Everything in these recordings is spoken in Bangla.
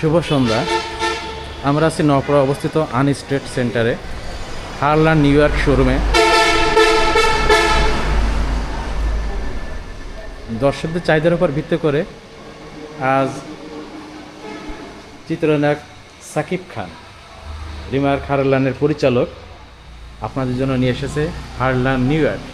শুভ সন্ধ্যা। আমরা আছি নওপাড়া অবস্থিত আনস্টেট সেন্টারে, হারলান নিউ ইয়র্ক শোরুমে। দর্শকদের চাহিদার উপর ভিত্তি করে আজ চিত্রনায়ক সাকিব খান, রিমার্ক হারলানের পরিচালক, আপনাদের জন্য নিয়ে এসেছে হারলান নিউ ইয়র্ক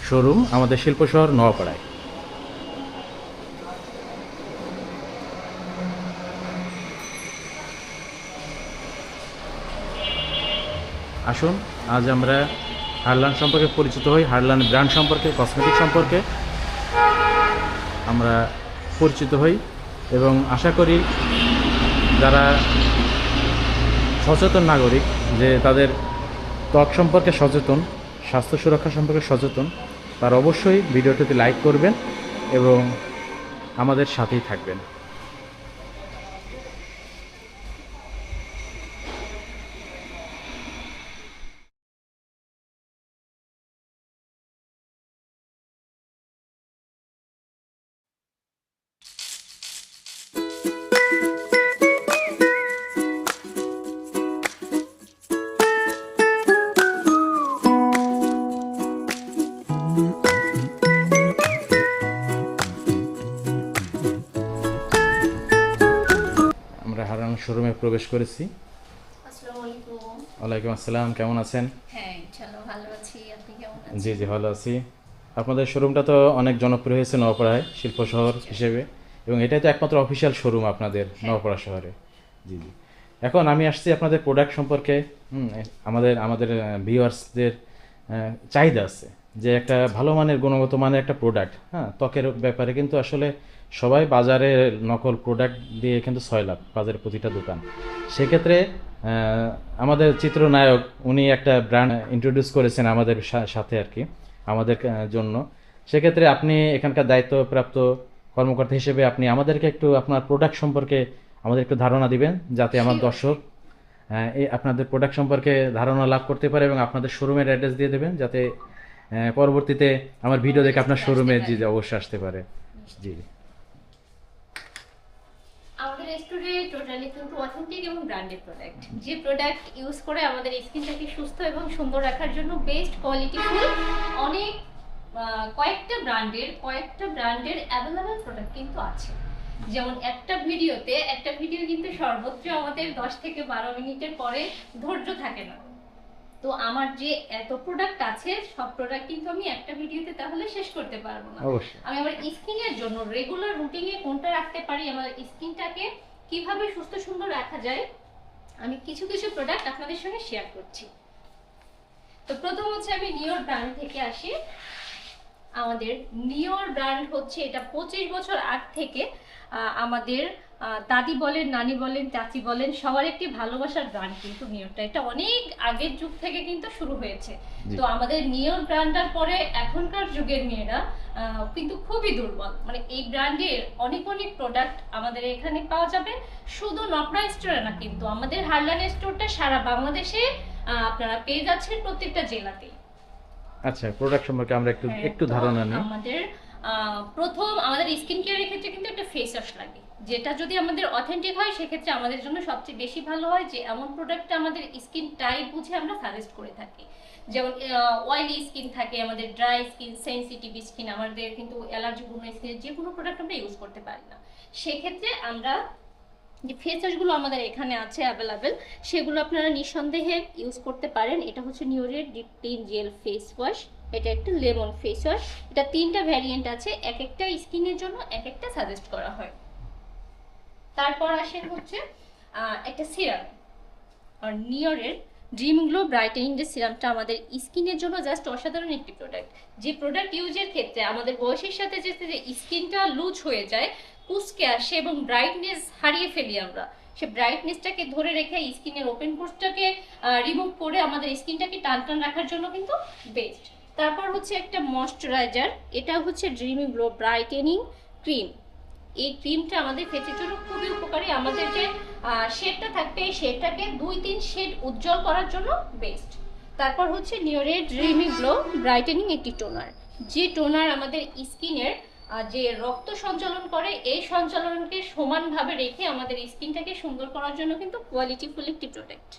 শোরুম আমাদের শিল্প শহর নওপাড়ায়। আসুন আজ আমরা হারলান সম্পর্কে পরিচিত হই, হারলান ব্র্যান্ড সম্পর্কে, কসমেটিক সম্পর্কে আমরা পরিচিত হই এবং আশা করি যারা সচেতন নাগরিক, যে তাদের ত্বক সম্পর্কে সচেতন, স্বাস্থ্য সুরক্ষা সম্পর্কে সচেতন, তারা অবশ্যই ভিডিওটিতে লাইক করবেন এবং আমাদের সাথেই থাকবেন। আমরা হারলান শোরুমে প্রবেশ করেছি। আসসালামু আলাইকুম। ওয়ালাইকুম আসসালাম, কেমন আছেন? হ্যাঁ, ইনশাআল্লাহ ভালো আছি। আপনি কেমন আছেন? জি জি, ভালো আছি। আপনাদের শোরুমটা তো অনেক জনপ্রিয় হয়েছে নওপাড়ায় শিল্প শহর হিসেবে, এবং এটাই তো একমাত্র অফিসিয়াল শোরুম আপনাদের নওপাড়া শহরে। জি জি। এখন আমি আসছি আপনাদের প্রোডাক্ট সম্পর্কে। আমাদের আমাদের ভিউয়ার্সদের চাহিদা আছে যে একটা ভালো মানের, গুণগত মানের একটা প্রোডাক্ট। হ্যাঁ, ত্বকের ব্যাপারে কিন্তু আসলে সবাই বাজারে নকল প্রোডাক্ট দিয়ে কিন্তু সয়লাভ বাজারের প্রতিটা দোকান। সেক্ষেত্রে আমাদের চিত্রনায়ক উনি একটা ব্র্যান্ড ইন্ট্রোডিউস করেছেন আমাদের সাথে আর কি, আমাদের জন্য। সেক্ষেত্রে আপনি এখানকার দায়িত্বপ্রাপ্ত কর্মকর্তা হিসেবে আপনি আমাদেরকে একটু আপনার প্রোডাক্ট সম্পর্কে আমাদের একটু ধারণা দিবেন, যাতে আমার দর্শক এই আপনাদের প্রোডাক্ট সম্পর্কে ধারণা লাভ করতে পারে, এবং আপনাদের শোরুমের অ্যাড্রেস দিয়ে দেবেন, যাতে পরবর্তীতে আমার ভিডিও দেখে আপনার শোরুমে জি অবশ্যই আসতে পারে। জি, আমাদের স্টোরে টোটালি কিন্তু অথেন্টিক এবং ব্র্যান্ডেড প্রোডাক্ট। যে প্রোডাক্ট ইউজ করে আমাদের স্কিনটাকে সুস্থ এবং সুন্দর রাখার জন্য বেস্ট কোয়ালিটিফুল অনেক কয়েকটা ব্র্যান্ডের অ্যাভেলেবল প্রোডাক্ট কিন্তু আছে। যেমন একটা ভিডিও কিন্তু সর্বোচ্চ আমাদের 10 থেকে 12 মিনিটের পরে ধৈর্য থাকে না। তো আমার যে এত প্রোডাক্ট আছে, সব প্রোডাক্ট কিন্তু আমি একটা ভিডিওতে তাহলে শেষ করতে পারবো না। আমি আমার স্কিনের জন্য রেগুলার রুটিনে কোনটা রাখতে পারি, আমার স্কিনটাকে কিভাবে সুস্থ সুন্দর রাখা যায়, আমি কিছু কিছু প্রোডাক্ট আপনাদের সঙ্গে শেয়ার করছি। তো প্রথম হচ্ছে আমি নিওর ব্র্যান্ড থেকে আসি। আমাদের নিওর ব্র্যান্ড হচ্ছে, এটা 25 বছর আগ থেকে আমাদের দাদি বলেন, নানি বলেন, চাচি বলেন, সবার একটি ভালোবাসার ব্র্যান্ড কিন্তু নিওরটা। এটা অনেক আগের যুগ থেকে কিন্তু শুরু হয়েছে। তো আমাদের নিওর ব্র্যান্ডটার পরে এখনকার যুগের মেয়েরা কিন্তু খুবই দুর্বল। মানে এই ব্র্যান্ডের অনেক অনেক প্রোডাক্ট আমাদের এখানে পাওয়া যাবে। শুধু নকরা স্টোরে না, কিন্তু আমাদের হারলান স্টোরটা সারা বাংলাদেশে আপনারা পেয়ে যাচ্ছেন প্রত্যেকটা জেলাতেই। আচ্ছা, প্রোডাক্ট সম্পর্কে আমরা একটু ধারণা নিই। আমাদের প্রথম আমাদের স্কিন কেয়ারের ক্ষেত্রে কিন্তু একটা ফেস ওয়াশ লাগে, যেটা যদি আমাদের অথেন্টিক হয় সেক্ষেত্রে আমাদের জন্য সবচেয়ে বেশি ভালো হয়, যে এমন প্রোডাক্টটা আমাদের স্কিন টাইপ বুঝে আমরা সাজেস্ট করে থাকি। যেমন অয়েলি স্কিন থাকে, আমাদের ড্রাই স্কিন, সেনসিটিভ স্কিন, আমাদের কিন্তু অ্যালার্জিপূর্ণ স্কিনের যে কোনো প্রোডাক্ট আমরা ইউজ করতে পারি না। সেক্ষেত্রে আমরা যে ফেস ওয়াশগুলো আমাদের এখানে আছে অ্যাভেলেবেল, সেগুলো আপনারা নিঃসন্দেহে ইউজ করতে পারেন। এটা হচ্ছে নিওরের deep clean gel face wash, এটা একটা লেমন ফেস ওয়াশ। এটা 3টা ভ্যারিয়েন্ট আছে, এক একটা স্কিনের জন্য এক একটা সাজেস্ট করা হয়। তারপর আসেন হচ্ছে একটা সিরাম, আর নিওরের ড্রিম গ্লো ব্রাইটেনিং যে সিরামটা আমাদের স্কিনের জন্য জাস্ট অসাধারণ একটি প্রোডাক্ট। যে প্রোডাক্ট ইউজের ক্ষেত্রে আমাদের বয়সের সাথে যে স্কিনটা লুজ হয়ে যায়, কুচকে আসে এবং ব্রাইটনেস হারিয়ে ফেলি আমরা, সে ব্রাইটনেসটাকে ধরে রেখে স্কিনের ওপেন পোর্সটাকে রিমুভ করে আমাদের স্কিনটাকে টান টান রাখার জন্য কিন্তু বেস্ট। তারপর হচ্ছে একটা ময়শ্চারাইজার, এটা হচ্ছে ড্রিম গ্লো ব্রাইটেনিং ক্রিম। এই ক্রিমটা আমাদের ফেসের জন্য খুবই উপকারী। আমাদের যে শেডটা থাকবে, এই শেডটাকে 2-3 শেড উজ্জ্বল করার জন্য বেস্ট। তারপর হচ্ছে নিওরের ড্রিমি গ্লো ব্রাইটেনিং একটি টোনার, যে টোনার আমাদের স্কিনের যে রক্ত সঞ্চালন করে, এই সঞ্চালনকে সমানভাবে রেখে আমাদের স্কিনটাকে সুন্দর করার জন্য কিন্তু কোয়ালিটিফুল একটি প্রোডাক্ট।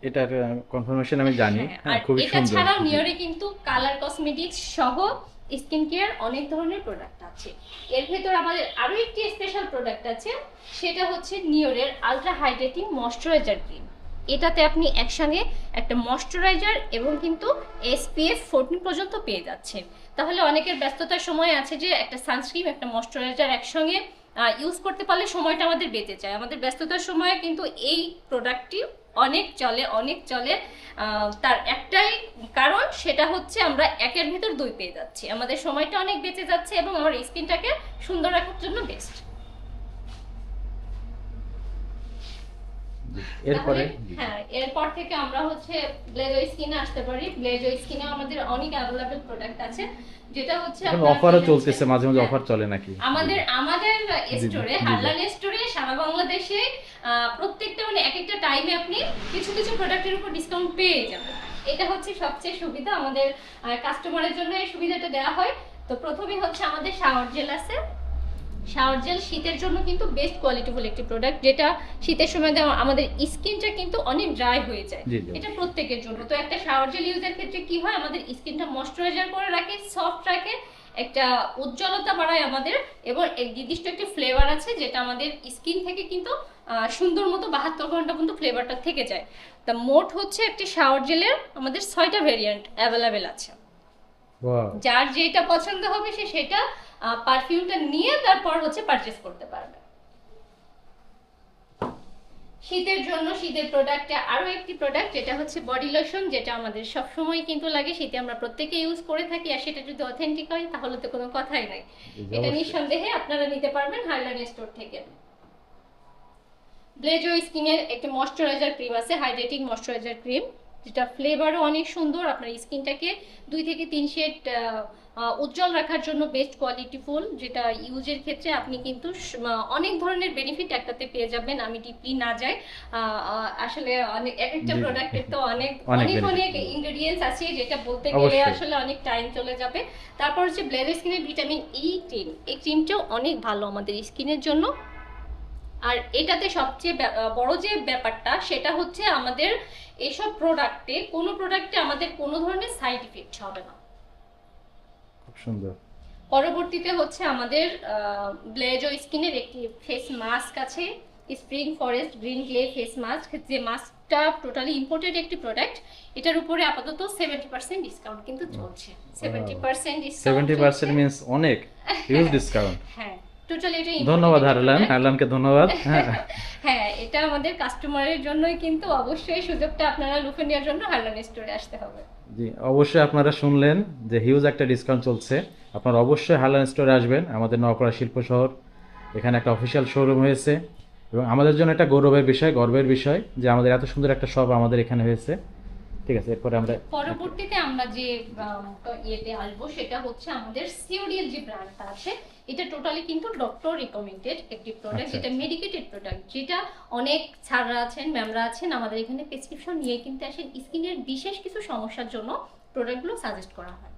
এটার কনফার্মেশন আমি জানি। আর খুবই এটা সুন্দর। ছাড়াও নিওরে কিন্তু কালার কসমেটিক্স সহ স্কিন কেয়ার অনেক ধরনের প্রোডাক্ট আছে। এর ভেতর আমাদের আরো একটি স্পেশাল প্রোডাক্ট আছে, সেটা হচ্ছে নিওরের আলট্রা হাইড্রেটিং ময়শ্চারাইজার ক্রিম। এটাতে আপনি একসঙ্গে একটা ময়শ্চারাইজার এবং কিন্তু SPF 14 পর্যন্ত পেয়ে যাচ্ছেন। তাহলে অনেকের ব্যস্ততার সময় আছে যে একটা সানস্ক্রিন একটা ময়শ্চারাইজার একসঙ্গে ইউজ করতে পারলে সময়টা আমাদের বেঁচে যায়। আমাদের ব্যস্ততার সময় কিন্তু এই প্রোডাক্টটি অনেক চলে। তার একটাই কারণ, সেটা হচ্ছে আমরা একের ভিতর দুই পেয়ে যাচ্ছি, আমাদের সময়টা অনেক বেঁচে যাচ্ছে এবং আমার স্কিনটাকে সুন্দর রাখার জন্য বেস্ট। এরপরে হ্যাঁ, এরপর থেকে আমরা হচ্ছে ব্লেজো স্কিনে আসতে পারি। ব্লেজো স্কিনে আমাদের অনেক অ্যাভেলেবল প্রোডাক্ট আছে, যেটা হচ্ছে অফারও চলতেছে, মাঝে মাঝে অফার চলে নাকি? আমাদের স্টোরে, জি। হারলান স্টোরে সারা বাংলাদেশে প্রত্যেকটা মানে এক একটা টাইমে আপনি কিছু কিছু প্রোডাক্টের উপর ডিসকাউন্ট পেয়ে যাবেন। এটা হচ্ছে সবচেয়ে সুবিধা, আমাদের কাস্টমারের জন্য এই সুবিধাটা দেওয়া হয়। তো প্রথমেই হচ্ছে আমাদের শাওয়ার জেল আছে। শাওয়ার জেল শীতের জন্য কিন্তু বেস্ট কোয়ালিটিফুল একটি প্রোডাক্ট, যেটা শীতের সময় আমাদের স্কিনটা কিন্তু অনেক ড্রাই হয়ে যায়। এটা প্রত্যেকের জন্য। তো একটা শাওয়ার জেল ইউজের ক্ষেত্রে কি হয়, আমাদের স্কিনটা ময়শ্চারাইজার করে রাখে, সফট রাখে, একটা উজ্জ্বলতা বাড়ায় আমাদের, এবং এক নির্দিষ্ট একটি ফ্লেভার আছে যেটা আমাদের স্কিন থেকে কিন্তু সুন্দর মতো 72 ঘন্টা পর্যন্ত ফ্লেভারটা থেকে যায়। তা মোট হচ্ছে একটি শাওয়ার জেলের আমাদের 6টা ভেরিয়েন্ট অ্যাভেলেবেল আছে। যার যেটা পছন্দ হবে সে সেটা পারফিউমটা নিয়ে তারপর হচ্ছে পারচেজ করতে পারবে। শীতের জন্য শীতের প্রোডাক্টে আরো একটি প্রোডাক্ট, যেটা হচ্ছে বডি লোশন, যেটা আমাদের সব সময় কিন্তু লাগে, শীতে আমরা প্রত্যেকে ইউজ করে থাকি। আর সেটা যদি অথেন্টিক হয় তাহলে তো কোনো কথাই নাই। এটা নিঃসন্দেহে আপনারা নিতে পারবেন হারলান স্টোর থেকে। ব্লেজো স্কিনের একটি ময়শ্চারাইজার ক্রিম আছে, হাইড্রেটিং ময়শ্চারাইজার ক্রিম, যেটা ফ্লেভারও অনেক সুন্দর, আপনার স্কিনটাকে 2 থেকে 3 শেড উজ্জ্বল রাখার জন্য বেস্ট কোয়ালিটিফুল, যেটা ইউজের ক্ষেত্রে আপনি কিন্তু অনেক ধরনের বেনিফিট একটাতে পেয়ে যাবেন। আমি ডিপলি না যাই, আসলে অনেক এক একটা প্রোডাক্টের তো অনেক ইনগ্রেডিয়েন্টস আছে, যেটা বলতে গেলে আসলে অনেক টাইম চলে যাবে। তারপর হচ্ছে ব্লেজো স্কিনের ভিটামিন ই ক্রিম, এই ক্রিমটাও অনেক ভালো আমাদের স্কিনের জন্য। আর এটাতে সবচেয়ে বড় যে ব্যাপারটা, সেটা হচ্ছে আমাদের এইসব প্রোডাক্টে আমাদের কোনো ধরনের সাইড ইফেক্ট হবে না। খুব সুন্দর। পরবর্তীতে হচ্ছে আমাদের ব্লেজো স্কিনের একটি ফেস মাস্ক আছে, spring forest green clay face mask, যে মাস্কটা টোটালি ইম্পোর্টেড একটি প্রোডাক্ট। এটার উপরে আপাতত 70% ডিসকাউন্ট কিন্তু চলছে। 70% ডিসকাউন্ট, 70% মিন্স অনেক হিউজ ডিসকাউন্ট। হ্যাঁ, টোটালি এটা ধন্যবাদ হারলানকে ধন্যবাদ। হ্যাঁ, এটা আমাদের কাস্টমারের জন্যই, কিন্তু অবশ্যই সুযোগটা আপনারা লুফে নেওয়ার জন্য হারলান স্টোরে আসতে হবে। জি, অবশ্যই আপনারা শুনলেন যে হিউজ একটা ডিসকাউন্ট চলছে। আপনারা অবশ্যই হারলান স্টোরে আসবেন, আমাদের নওপাড়া শিল্প শহর। এখানে একটা অফিসিয়াল শোরুম হয়েছে এবং আমাদের জন্য একটা গর্বের বিষয় যে আমাদের এত সুন্দর একটা শপ আমাদের এখানে হয়েছে। ঠিক আছে, এরপরে আমরা পরবর্তীতে আমরা যে ইয়েতে আসবো, সেটা হচ্ছে আমাদের সিওডিএল যে ব্র্যান্ডটা আছে, এটা টোটালি কিন্তু ডক্টর রিকমেন্ডেড একটি প্রোডাক্ট, যেটা মেডিকেটেড প্রোডাক্ট, যেটা অনেক স্যাররা আছেন, ম্যামরা আছেন, আমাদের এখানে প্রেসক্রিপশন নিয়ে কিন্তু আসেন স্কিনের বিশেষ কিছু সমস্যার জন্য প্রোডাক্টগুলো সাজেস্ট করা হয়।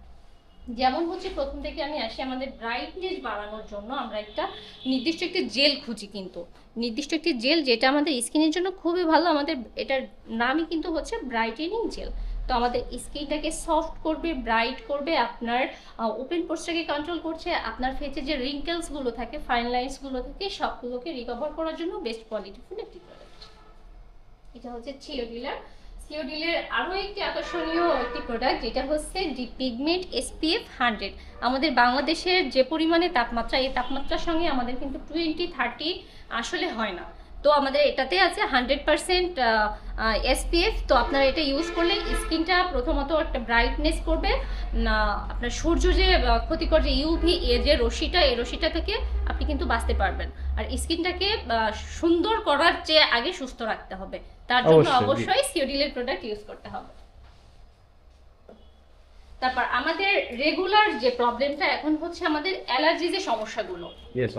যেমন হচ্ছে প্রথম থেকে আমি আসি, আমাদের ব্রাইটনেস বাড়ানোর জন্য আমরা একটা নির্দিষ্ট একটি জেল খুঁজি, কিন্তু নির্দিষ্ট একটি জেল যেটা আমাদের স্কিনের জন্য খুবই ভালো। আমাদের এটার নামই কিন্তু হচ্ছে ব্রাইটেনিং জেল। তো আমাদের স্কিনটাকে সফট করবে, ব্রাইট করবে, আপনার ওপেন পোর্সটাকে কন্ট্রোল করছে, আপনার ফেসে যে রিঙ্কেলসগুলো থাকে, ফাইন লাইন্সগুলো থাকে, সবগুলোকে রিকভার করার জন্য বেস্ট কোয়ালিটিফুল একটি প্রোডাক্ট। এটা হচ্ছে সিওডিলের আরও একটি আকর্ষণীয় একটি প্রোডাক্ট, যেটা হচ্ছে ডি পিগমেন্ট SPF 100। আমাদের বাংলাদেশের যে পরিমাণে তাপমাত্রা, এই তাপমাত্রার সঙ্গে আমাদের কিন্তু 20-30 আসলে হয় না। তো আমাদের এটাতে আছে 100% SPF। তো আপনারা এটা ইউজ করলে স্কিনটা প্রথমত একটা ব্রাইটনেস করবে না, আপনার সূর্য যে ক্ষতিকর যে UV যে রশ্মিটা, এই রশ্মিটা থেকে আপনি কিন্তু বাঁচতে পারবেন। আর স্কিনটাকে সুন্দর করার চেয়ে আগে সুস্থ রাখতে হবে, তার জন্য অবশ্যই সিওডিলের প্রোডাক্ট ইউজ করতে হবে। তারপর আমাদের রেগুলার যে প্রবলেমটা এখন হচ্ছে আমাদের অ্যালার্জি যে সমস্যাগুলো,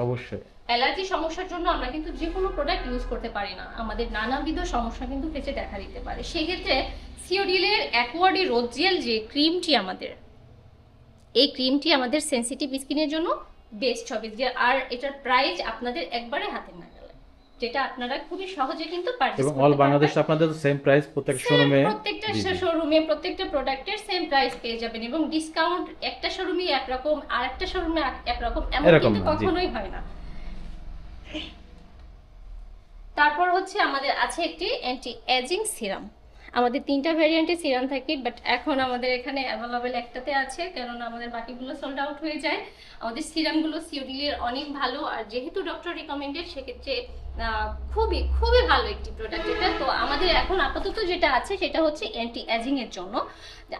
অবশ্যই অ্যালার্জি সমস্যার জন্য আমরা কিন্তু যে কোনো প্রোডাক্ট ইউজ করতে পারি না, আমাদের নানাবিধ সমস্যা কিন্তু ফেসে দেখা দিতে পারে। সেক্ষেত্রে সিওডিলের অ্যাকোয়াডি রোজ জেল যে ক্রিমটি আমাদের, এই ক্রিমটি আমাদের সেনসিটিভ স্কিনের জন্য বেস্ট হবে, যে আর এটার প্রাইস আপনাদের একবারে হাতে না গেলে, যেটা আপনারা খুবই সহজে কিন্তু পারচেজ এবং করতে অল পারবেন। বাংলাদেশে আপনাদের তো সেম প্রাইস প্রত্যেক শোরুমে। প্রত্যেকটা শোরুমে প্রত্যেকটা প্রোডাক্টের সেম প্রাইস পেয়ে যাবেন, এবং ডিসকাউন্ট একটা শোরুমে একরকম আর একটা শোরুমে একরকম, এমন এরকম কিন্তু না, জি। কখনোই হয় না। তারপর হচ্ছে আমাদের আছে একটি অ্যান্টি এজিং সিরাম। আমাদের 3টা ভ্যারিয়েন্টের সিরাম থাকে, বাট এখন আমাদের এখানে অ্যাভেলেবেল একটাতে আছে, কারণ আমাদের বাকিগুলো সোল্ড আউট হয়ে যায়। আমাদের সিরামগুলো সিওডিলের অনেক ভালো, আর যেহেতু ডক্টর রিকমেন্ডেড সেক্ষেত্রে খুবই খুবই ভালো একটি প্রোডাক্ট এটা। তো আমাদের এখন আপাতত যেটা আছে সেটা হচ্ছে অ্যান্টি এজিং এর জন্য।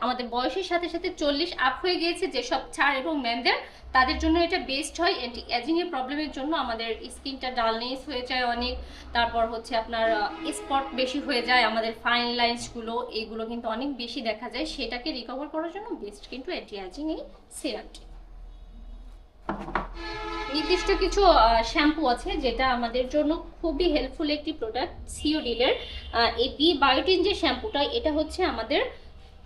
আমাদের বয়সের সাথে সাথে 40 আপ হয়ে গিয়েছে যেসব ছাড় এবং ম্যানদের, তাদের জন্য এটা বেস্ট হয়। অ্যান্টি এজিং এর প্রবলেমের জন্য আমাদের স্কিনটা ডালনেস হয়ে যায় অনেক, তারপর হচ্ছে আপনার স্পট বেশি হয়ে যায়, আমাদের ফাইন লাইন্সগুলো এইগুলো কিন্তু অনেক বেশি দেখা যায়, সেটাকে রিকভার করার জন্য বেস্ট কিন্তু অ্যান্টি এজিং এই সিরামটি। নির্দিষ্ট কিছু শ্যাম্পু আছে যেটা আমাদের জন্য খুবই হেল্পফুল একটি প্রোডাক্ট সিওডিলের। এই বি বায়োটিন যে শ্যাম্পুটা, এটা হচ্ছে আমাদের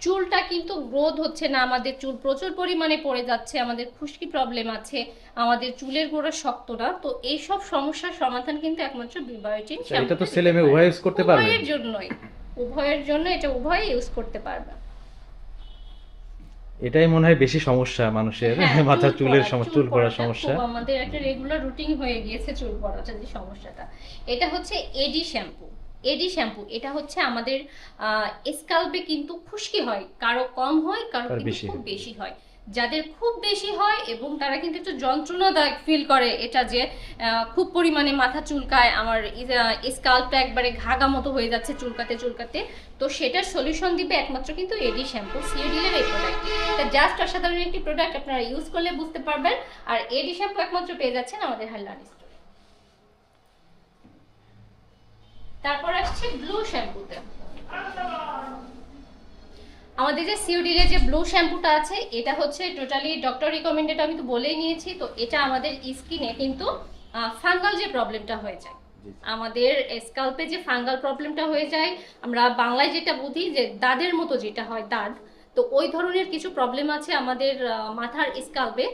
চুলটা কিন্তু গ্রোথ হচ্ছে না, আমাদের চুল প্রচুর পরিমাণে পড়ে যাচ্ছে, আমাদের খুশকি প্রবলেম আছে, আমাদের চুলের গোড়া শক্ত না, তো এই সব সমস্যার সমাধান কিন্তু একমাত্র বি বায়োটিন শ্যাম্পু। এটা তো ছেলে মেয়ে উভয় ইউজ করতে পারবে। উভয়ের জন্যই, উভয়ের জন্য এটা উভয় ইউজ করতে পারবে। এটাই মনে হয় বেশি সমস্যা মানুষের, হ্যাঁ, মাথার চুলের চুল সমস্যা, চুল পড়ার পড়াটা সমস্যা। খুব আমাদের একটা রেগুলার রুটিন হয়ে গিয়েছে চুল পড়াটা যে সমস্যাটা। এটা হচ্ছে এডি শ্যাম্পু। এডি শ্যাম্পু এটা হচ্ছে আমাদের স্কাল্পে কিন্তু খুশকি হয়, কারো কম হয়, কারো আর কিন্তু বেশি খুব হয়। বেশি হয়। যাদের খুব বেশি হয় এবং তারা কিন্তু একটু যন্ত্রণাদায়ক ফিল করে, এটা যে খুব পরিমাণে মাথা চুলকায়, আমার স্কাল্পটা একবারে ঘাগা মতো হয়ে যাচ্ছে চুলকাতে চুলকাতে, তো সেটার সলিউশন দিবে একমাত্র কিন্তু এডি শ্যাম্পু, সিওডিলের এই প্রোডাক্ট। এটা জাস্ট অসাধারণ একটি প্রোডাক্ট, আপনারা ইউজ করলে বুঝতে পারবেন। আর এডি শ্যাম্পু একমাত্র পেয়ে যাচ্ছেন আমাদের হারলান স্টোরে। তারপর আসছে ব্লু শ্যাম্পুতে। আমাদের যে সিওডিলের যে ব্লু শ্যাম্পুটা আছে, এটা হচ্ছে টোটালি ডক্টর রিকমেন্ডেড, আমি তো বলেই নিয়েছি। তো এটা আমাদের স্কিনে কিন্তু ফাঙ্গাল যে প্রবলেমটা হয়ে যায়, আমাদের স্কাল্পে যে ফাঙ্গাল প্রবলেমটা হয়ে যায়, আমরা বাংলায় যেটা বুঝি যে দাদের মতো যেটা হয় দাগ, তো ওই ধরনের কিছু প্রবলেম আছে আমাদের মাথার স্কাল্পে।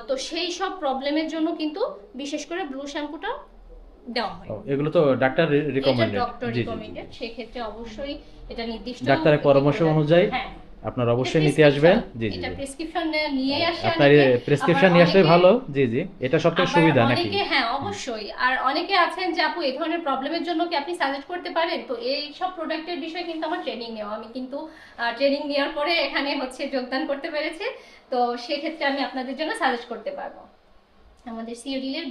তো সেই সব প্রবলেমের জন্য কিন্তু বিশেষ করে ব্লু শ্যাম্পুটা দেওয়া হয়। এগুলো তো ডাক্তার এটা রিকমেন্ডেড। ডক্টর জি জি, রিকমেন্ডেড, সেক্ষেত্রে অবশ্যই এটা নির্দিষ্ট ডাক্তারের পরামর্শ অনুযায়ী হ্যাঁ আপনারা অবশ্যই নিতে আসবেন। জি জি, এটা প্রেসক্রিপশন নিয়ে আসে আপনার প্রেসক্রিপশন নিয়ে আসলে ভালো। জি জি, এটা সবথেকে সুবিধা নাকি? অনেকে, হ্যাঁ অবশ্যই। আর অনেকে আছেন যে আপু এই ধরনের প্রবলেমের জন্য কি আপনি সাজেস্ট করতে পারেন, তো এই সব প্রোডাক্টের বিষয়ে কিন্তু আমার ট্রেনিং নেওয়া, আমি কিন্তু ট্রেনিং নেওয়ার পরে এখানে হচ্ছে যোগদান করতে পেরেছি, তো সেক্ষেত্রে আমি আপনাদের জন্য সাজেস্ট করতে পারবো। আমাদের সিওডিলের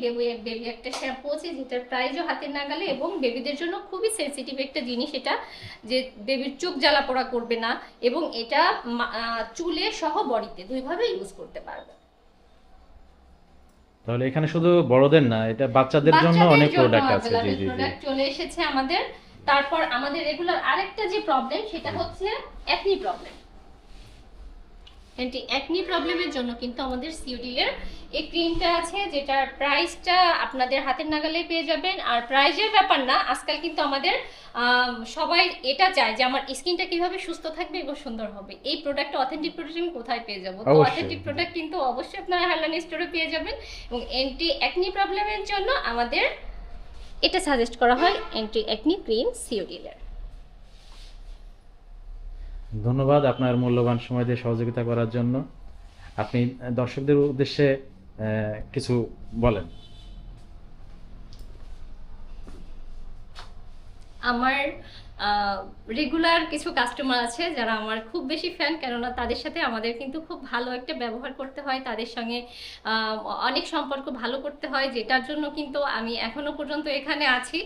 বেবি একটা শ্যাম্পু আছে যেটার প্রাইসও হাতের নাগালে, এবং বেবিদের জন্য খুবই সেনসিটিভ একটা জিনিস এটা, যে বেবির চোখ জ্বালা পোড়া করবে না, এবং এটা চুলে সহ বডিতে দুইভাবে ইউজ করতে পারবে। তাহলে এখানে শুধু বড়দের না, এটা বাচ্চাদের জন্য অনেক প্রোডাক্ট আছে। জি জি, প্রোডাক্ট চলে এসেছে আমাদের। তারপর আমাদের রেগুলার আরেকটা যে প্রবলেম সেটা হচ্ছে অ্যাকনি প্রবলেম। অ্যাকনি প্রবলেমের জন্য কিন্তু আমাদের সিওডিলের এই ক্রিমটা আছে, যেটার প্রাইসটা আপনাদের হাতের নাগালে পেয়ে যাবেন। আর প্রাইজের ব্যাপার না, আজকাল কিন্তু আমাদের সবাই এটা চায় যে আমার স্কিনটা কিভাবে সুস্থ থাকবে এবং সুন্দর হবে। এই প্রোডাক্টটা অথেন্টিক প্রোডাক্ট আমি কোথায় পেয়ে যাবো? তো অথেন্টিক প্রোডাক্ট কিন্তু অবশ্যই আপনারা হারলান স্টোরে পেয়ে যাবেন। এবং অ্যান্টি অ্যাকনি প্রবলেমের জন্য আমাদের এটা সাজেস্ট করা হয় অ্যান্টি অ্যাকনি ক্রিম সিওডিলের। ধন্যবাদ আপনার মূল্যবান সময় দিয়ে সহযোগিতা করার জন্য। আপনি দর্শকদের উদ্দেশ্যে কিছু বলেন। আমার রেগুলার কিছু কাস্টমার আছে যারা আমার খুব বেশি ফ্যান, কেননা তাদের সাথে আমাদের কিন্তু খুব ভালো একটা ব্যবহার করতে হয়, তাদের সঙ্গে অনেক সম্পর্ক ভালো করতে হয়, যেটার জন্য কিন্তু আমি এখনো পর্যন্ত এখানে আছি।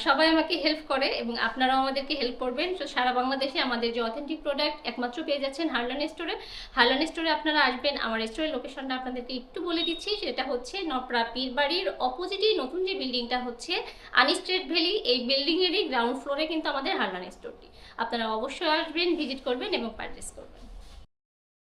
সবাই আমাকে হেল্প করে এবং আপনারাও আমাদেরকে হেল্প করবেন। তো সারা বাংলাদেশে আমাদের যে অথেন্টিক প্রোডাক্ট একমাত্র পেয়ে যাচ্ছেন হারলান স্টোরে। হারলান স্টোরে আপনারা আসবেন, আমার স্টোরের লোকেশনটা আপনাদেরকে একটু বলে দিচ্ছি, সেটা হচ্ছে নপরা পীরবাড়ির অপোজিটেই নতুন যে বিল্ডিংটা হচ্ছে আনিস্ট্রেট ভ্যালি, এই বিল্ডিংয়েরই গ্রাউন্ড ফ্লোরে কিন্তু আমাদের হারলান স্টোরটি। আপনারা অবশ্যই আসবেন, ভিজিট করবেন এবং পারচেস করবেন।